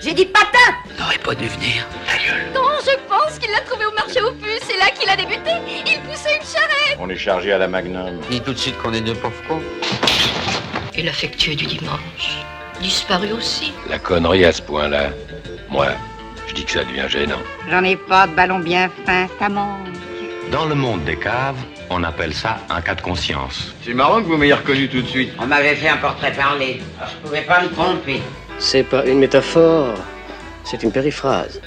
J'ai dit patin! N'aurait pas dû venir, ta gueule. Non, je pense qu'il l'a trouvé au marché aux puces. C'est là qu'il a débuté. Il poussait une charrette. On est chargé à la Magnum. Dis tout de suite qu'on est deux pauvres cons. Et l'affectueux du dimanche, disparu aussi. La connerie à ce point-là, moi, je dis que ça devient gênant. J'en ai pas de ballon bien fin, ça manque. Dans le monde des caves, on appelle ça un cas de conscience. C'est marrant que vous m'ayez reconnu tout de suite. On m'avait fait un portrait parlé. Alors, je pouvais pas me tromper. C'est pas une métaphore, c'est une périphrase.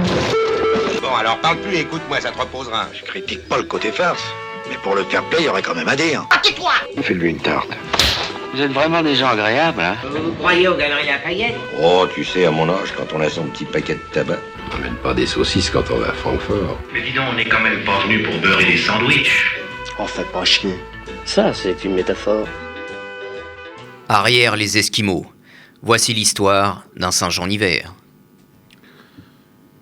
Bon, alors parle plus, écoute-moi, ça te reposera. Je critique pas le côté farce, mais pour le fair play, il y aurait quand même à dire. Ah, tais-toi! Fais-lui une tarte. Vous êtes vraiment des gens agréables, hein? Vous croyez aux Galeries Lafayette? Oh, tu sais, à mon âge, quand on a son petit paquet de tabac. On n'emmène pas des saucisses quand on va à Francfort. Mais dis donc, on n'est quand même pas venu pour beurrer des sandwichs. Oh, faites pas chier. Ça, c'est une métaphore. Arrière les Esquimaux. Voici l'histoire d'un singe en hiver.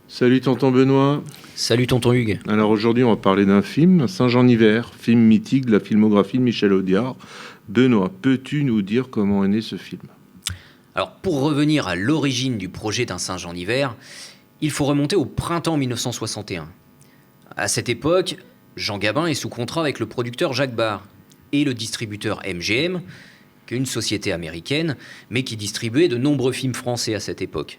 Salut tonton Benoît. Salut tonton Hugues. Alors aujourd'hui on va parler d'un film, Un singe en hiver, film mythique de la filmographie de Michel Audiard. Benoît, peux-tu nous dire comment est né ce film ? Alors pour revenir à l'origine du projet d'un singe en hiver, il faut remonter au printemps 1961. À cette époque, Jean Gabin est sous contrat avec le producteur Jacques Barr et le distributeur MGM, qui est une société américaine, mais qui distribuait de nombreux films français à cette époque.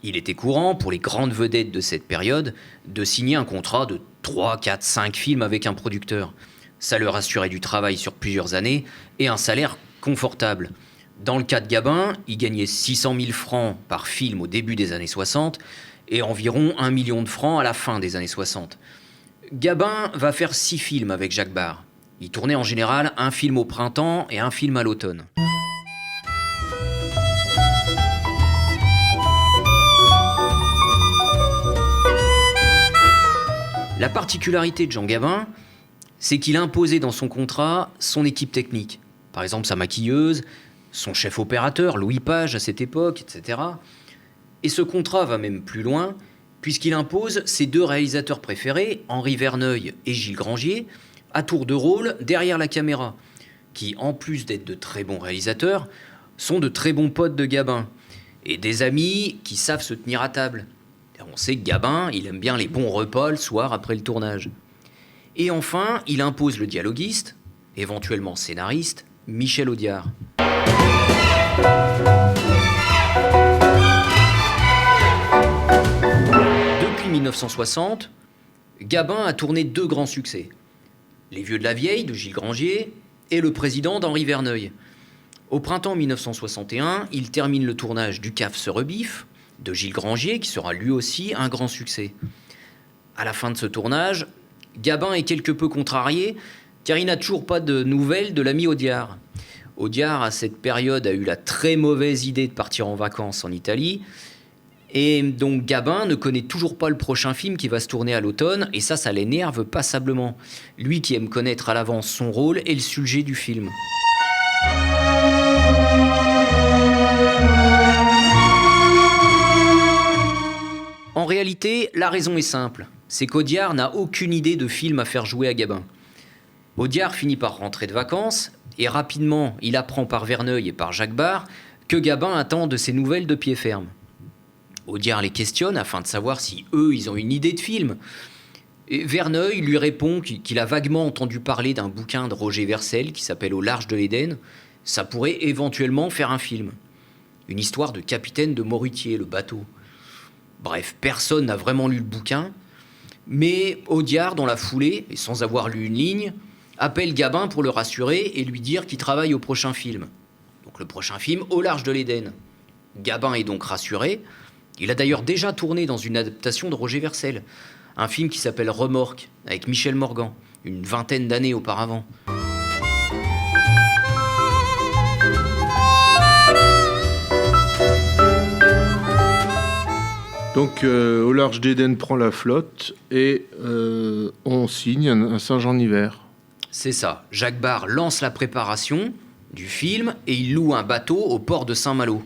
Il était courant, pour les grandes vedettes de cette période, de signer un contrat de 3, 4, 5 films avec un producteur. Ça leur assurait du travail sur plusieurs années et un salaire confortable. Dans le cas de Gabin, il gagnait 600 000 francs par film au début des années 60 et environ 1 million de francs à la fin des années 60. Gabin va faire 6 films avec Jacques Barr. Il tournait en général un film au printemps et un film à l'automne. La particularité de Jean Gabin, c'est qu'il imposait dans son contrat son équipe technique. Par exemple, sa maquilleuse, son chef opérateur, Louis Page à cette époque, etc. Et ce contrat va même plus loin, puisqu'il impose ses 2 réalisateurs préférés, Henri Verneuil et Gilles Grangier, à tour de rôle derrière la caméra, qui, en plus d'être de très bons réalisateurs, sont de très bons potes de Gabin, et des amis qui savent se tenir à table. On sait que Gabin, il aime bien les bons repas le soir après le tournage. Et enfin, il impose le dialoguiste, éventuellement scénariste, Michel Audiard. Depuis 1960, Gabin a tourné 2 grands succès. Les Vieux de la Vieille de Gilles Grangier et Le Président d'Henri Verneuil. Au printemps 1961, il termine le tournage du Caf se rebiffe de Gilles Grangier, qui sera lui aussi un grand succès. À la fin de ce tournage, Gabin est quelque peu contrarié, car il n'a toujours pas de nouvelles de l'ami Audiard. Audiard, à cette période, a eu la très mauvaise idée de partir en vacances en Italie, et donc Gabin ne connaît toujours pas le prochain film qui va se tourner à l'automne, et ça l'énerve passablement. Lui qui aime connaître à l'avance son rôle et le sujet du film. En réalité, la raison est simple. C'est qu'Audiard n'a aucune idée de film à faire jouer à Gabin. Audiard finit par rentrer de vacances, et rapidement, il apprend par Verneuil et par Jacques Barr que Gabin attend de ses nouvelles de pied ferme. Audiard les questionne afin de savoir si eux, ils ont une idée de film. Et Verneuil lui répond qu'il a vaguement entendu parler d'un bouquin de Roger Vercel qui s'appelle Au large de l'Éden. Ça pourrait éventuellement faire un film. Une histoire de capitaine de Morutier, le bateau. Bref, personne n'a vraiment lu le bouquin, mais Audiard, dans la foulée, et sans avoir lu une ligne, appelle Gabin pour le rassurer et lui dire qu'il travaille au prochain film. Donc le prochain film, Au large de l'Éden. Gabin est donc rassuré. Il a d'ailleurs déjà tourné dans une adaptation de Roger Vercel, un film qui s'appelle Remorque, avec Michel Morgan, une 20aine d'années auparavant. Donc, Au large d'Éden prend la flotte et on signe un singe en hiver. C'est ça. Jacques Barr lance la préparation du film et il loue un bateau au port de Saint-Malo.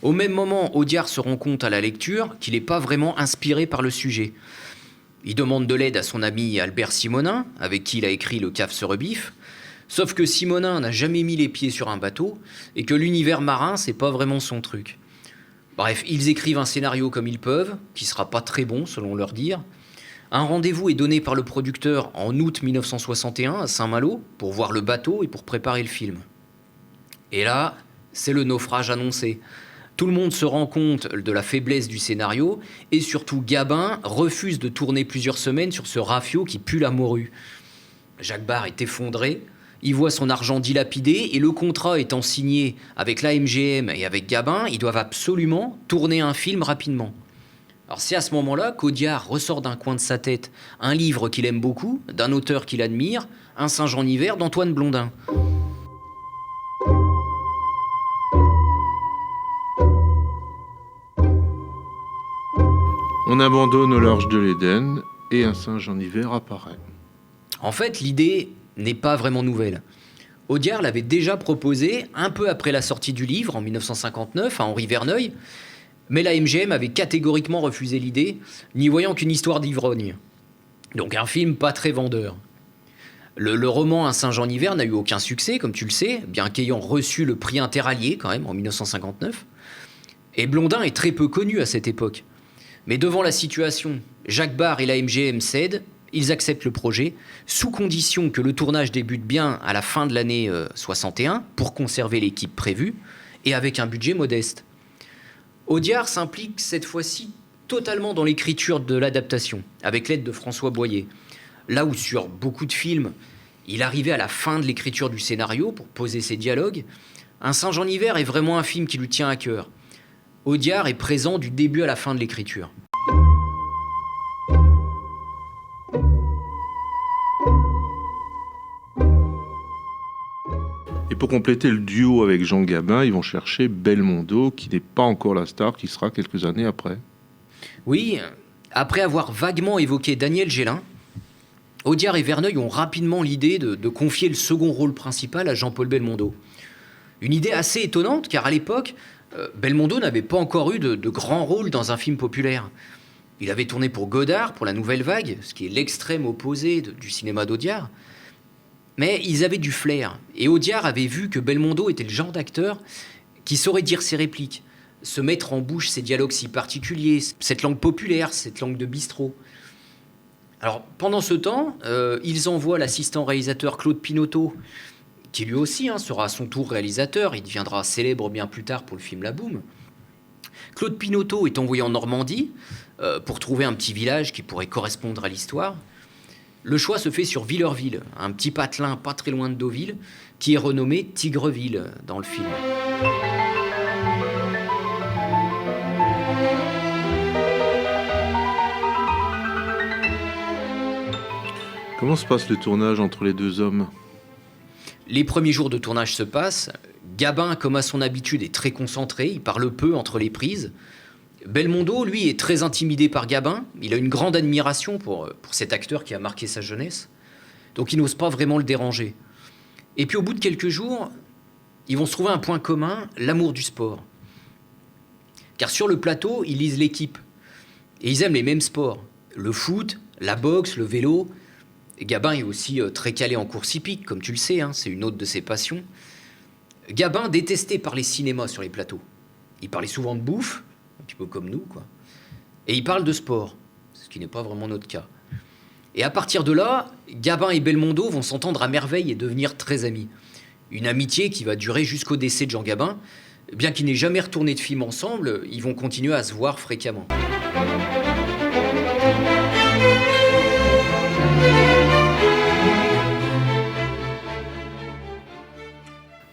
Au même moment, Audiard se rend compte à la lecture qu'il n'est pas vraiment inspiré par le sujet. Il demande de l'aide à son ami Albert Simonin, avec qui il a écrit Le Caf se rebiffe. Sauf que Simonin n'a jamais mis les pieds sur un bateau et que l'univers marin, c'est pas vraiment son truc. Bref, ils écrivent un scénario comme ils peuvent, qui sera pas très bon selon leur dire. Un rendez-vous est donné par le producteur en août 1961 à Saint-Malo pour voir le bateau et pour préparer le film. Et là, c'est le naufrage annoncé. Tout le monde se rend compte de la faiblesse du scénario et surtout Gabin refuse de tourner plusieurs semaines sur ce rafio qui pue la morue. Jacques Barr est effondré, il voit son argent dilapidé et le contrat étant signé avec la MGM et avec Gabin, ils doivent absolument tourner un film rapidement. Alors c'est à ce moment-là qu'Audiard ressort d'un coin de sa tête un livre qu'il aime beaucoup, d'un auteur qu'il admire, Un singe en hiver d'Antoine Blondin. On abandonne au large de l'Éden et un singe en hiver apparaît. En fait, l'idée n'est pas vraiment nouvelle. Audiard l'avait déjà proposé un peu après la sortie du livre, en 1959, à Henri Verneuil, mais la MGM avait catégoriquement refusé l'idée, n'y voyant qu'une histoire d'ivrogne. Donc un film pas très vendeur. Le roman Un singe en hiver n'a eu aucun succès, comme tu le sais, bien qu'ayant reçu le prix Interallié, quand même, en 1959. Et Blondin est très peu connu à cette époque. Mais devant la situation, Jacques Barr et la MGM cèdent, ils acceptent le projet, sous condition que le tournage débute bien à la fin de l'année 61, pour conserver l'équipe prévue, et avec un budget modeste. Audiard s'implique cette fois-ci totalement dans l'écriture de l'adaptation, avec l'aide de François Boyer. Là où sur beaucoup de films, il arrivait à la fin de l'écriture du scénario pour poser ses dialogues, Un singe en hiver est vraiment un film qui lui tient à cœur. Audiard est présent du début à la fin de l'écriture. Et pour compléter le duo avec Jean Gabin, ils vont chercher Belmondo, qui n'est pas encore la star, qui sera quelques années après. Oui, après avoir vaguement évoqué Daniel Gélin, Audiard et Verneuil ont rapidement l'idée de confier le second rôle principal à Jean-Paul Belmondo. Une idée assez étonnante, car à l'époque, Belmondo n'avait pas encore eu de grand rôle dans un film populaire. Il avait tourné pour Godard, pour La Nouvelle Vague, ce qui est l'extrême opposé du cinéma d'Audiard. Mais ils avaient du flair, et Audiard avait vu que Belmondo était le genre d'acteur qui saurait dire ses répliques, se mettre en bouche ces dialogues si particuliers, cette langue populaire, cette langue de bistrot. Alors, pendant ce temps, ils envoient l'assistant réalisateur Claude Pinoteau, qui lui aussi sera à son tour réalisateur, il deviendra célèbre bien plus tard pour le film La Boum. Claude Pinoteau est envoyé en Normandie pour trouver un petit village qui pourrait correspondre à l'histoire. Le choix se fait sur Villerville, un petit patelin pas très loin de Deauville, qui est renommé Tigreville dans le film. Comment se passe le tournage entre les deux hommes ? Les premiers jours de tournage se passent. Gabin, comme à son habitude, est très concentré, il parle peu entre les prises. Belmondo, lui, est très intimidé par Gabin. Il a une grande admiration pour cet acteur qui a marqué sa jeunesse. Donc il n'ose pas vraiment le déranger. Et puis au bout de quelques jours, ils vont se trouver un point commun, l'amour du sport. Car sur le plateau, ils lisent l'équipe. Et ils aiment les mêmes sports. Le foot, la boxe, le vélo. Et Gabin est aussi très calé en course hippique, comme tu le sais, c'est une autre de ses passions. Gabin détesté par les cinémas sur les plateaux. Il parlait souvent de bouffe, un petit peu comme nous, quoi. Et il parle de sport, ce qui n'est pas vraiment notre cas. Et à partir de là, Gabin et Belmondo vont s'entendre à merveille et devenir très amis. Une amitié qui va durer jusqu'au décès de Jean Gabin. Bien qu'ils n'aient jamais retourné de film ensemble, ils vont continuer à se voir fréquemment.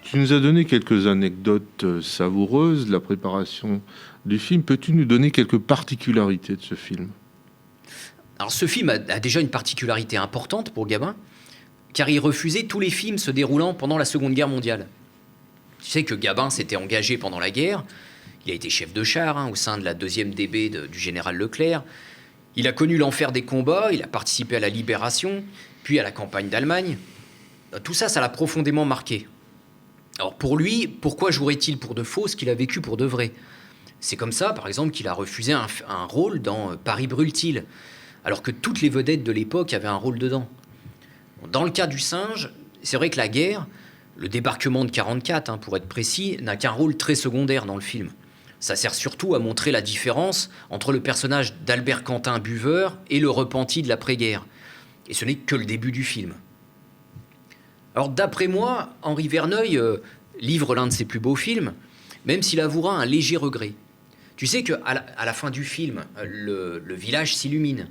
Tu nous as donné quelques anecdotes savoureuses de la préparation du film. Peux-tu nous donner quelques particularités de ce film ? Alors ce film a déjà une particularité importante pour Gabin, car il refusait tous les films se déroulant pendant la Seconde Guerre mondiale. Tu sais que Gabin s'était engagé pendant la guerre, il a été chef de char au sein de la 2e DB du général Leclerc, il a connu l'enfer des combats, il a participé à la libération, puis à la campagne d'Allemagne. Tout ça, ça l'a profondément marqué. Alors pour lui, pourquoi jouerait-il pour de faux ce qu'il a vécu pour de vrai ? C'est comme ça, par exemple, qu'il a refusé un rôle dans Paris brûle-t-il, alors que toutes les vedettes de l'époque avaient un rôle dedans. Dans le cas du singe, c'est vrai que la guerre, le débarquement de 1944, pour être précis, n'a qu'un rôle très secondaire dans le film. Ça sert surtout à montrer la différence entre le personnage d'Albert Quentin buveur et le repenti de l'après-guerre. Et ce n'est que le début du film. Alors d'après moi, Henri Verneuil livre l'un de ses plus beaux films, même s'il avouera un léger regret. Tu sais qu'à la fin du film, le village s'illumine,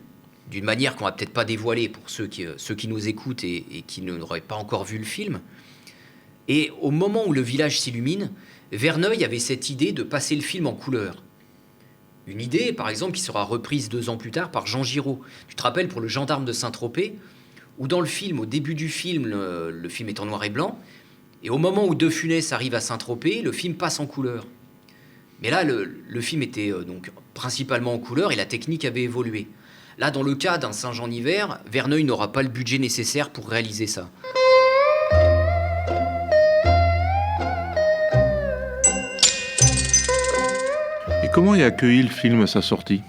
d'une manière qu'on va peut-être pas dévoiler pour ceux qui nous écoutent et qui n'auraient pas encore vu le film. Et au moment où le village s'illumine, Verneuil avait cette idée de passer le film en couleur. Une idée, par exemple, qui sera reprise 2 ans plus tard par Jean Giraud. Tu te rappelles pour Le Gendarme de Saint-Tropez, où dans le film, au début du film, le film est en noir et blanc, et au moment où De Funès arrive à Saint-Tropez, le film passe en couleur. Mais là, le film était donc principalement en couleur et la technique avait évolué. Là, dans le cas d'un Saint-Jean-Hiver, Verneuil n'aura pas le budget nécessaire pour réaliser ça. Et comment est accueilli le film à sa sortie?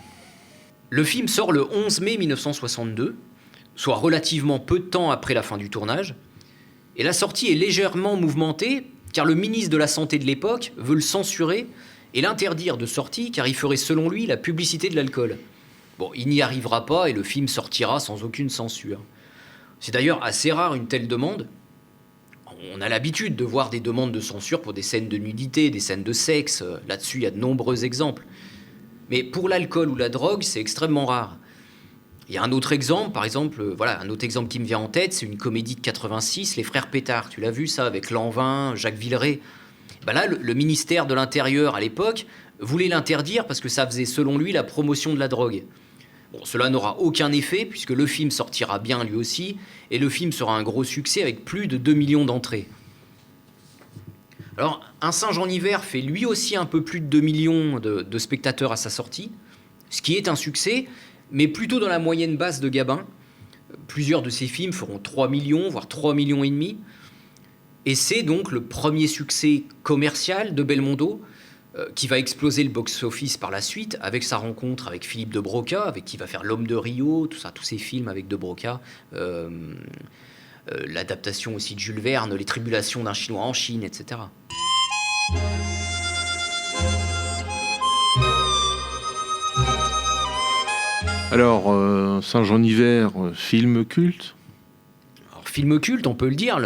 Le film sort le 11 mai 1962, soit relativement peu de temps après la fin du tournage. Et la sortie est légèrement mouvementée, car le ministre de la Santé de l'époque veut le censurer et l'interdire de sortie, car il ferait selon lui la publicité de l'alcool. Bon, il n'y arrivera pas et le film sortira sans aucune censure. C'est d'ailleurs assez rare une telle demande. On a l'habitude de voir des demandes de censure pour des scènes de nudité, des scènes de sexe. Là-dessus, il y a de nombreux exemples. Mais pour l'alcool ou la drogue, c'est extrêmement rare. Il y a un autre exemple, par exemple, un autre exemple qui me vient en tête, c'est une comédie de 86, Les Frères Pétard. Tu l'as vu ça, avec Lanvin, Jacques Villeray. Là, le ministère de l'Intérieur, à l'époque, voulait l'interdire parce que ça faisait, selon lui, la promotion de la drogue. Bon, cela n'aura aucun effet, puisque le film sortira bien lui aussi, et le film sera un gros succès avec plus de 2 millions d'entrées. Alors, Un singe en hiver fait lui aussi un peu plus de 2 millions de spectateurs à sa sortie, ce qui est un succès, mais plutôt dans la moyenne basse de Gabin. Plusieurs de ses films feront 3 millions, voire 3 millions et demi. Et c'est donc le premier succès commercial de Belmondo, qui va exploser le box-office par la suite, avec sa rencontre avec Philippe de Broca, avec qui il va faire L'Homme de Rio, tout ça, tous ces films avec de Broca, l'adaptation aussi de Jules Verne, Les Tribulations d'un Chinois en Chine, etc. Alors, Saint-Jean-Hiver, film culte? Alors, film culte, on peut le dire,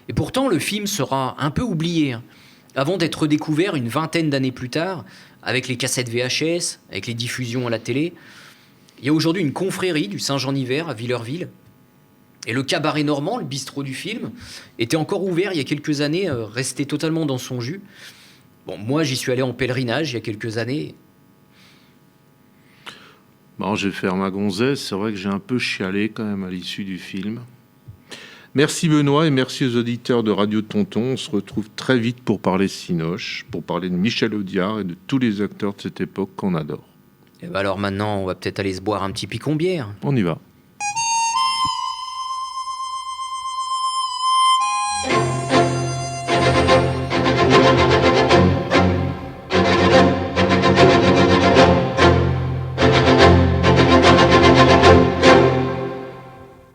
et pourtant le film sera un peu oublié, avant d'être découvert une vingtaine d'années plus tard, avec les cassettes VHS, avec les diffusions à la télé. Il y a aujourd'hui une confrérie du Saint-Jean-Hiver à Villerville. Et le cabaret normand, le bistrot du film, était encore ouvert il y a quelques années, resté totalement dans son jus. Bon, moi, j'y suis allé en pèlerinage il y a quelques années. Bon, je vais faire ma gonzesse. C'est vrai que j'ai un peu chialé quand même à l'issue du film. Merci Benoît et merci aux auditeurs de Radio Tonton. On se retrouve très vite pour parler Cinoche, pour parler de Michel Audiard et de tous les acteurs de cette époque qu'on adore. Et alors maintenant, on va peut-être aller se boire un petit picon bière. On y va.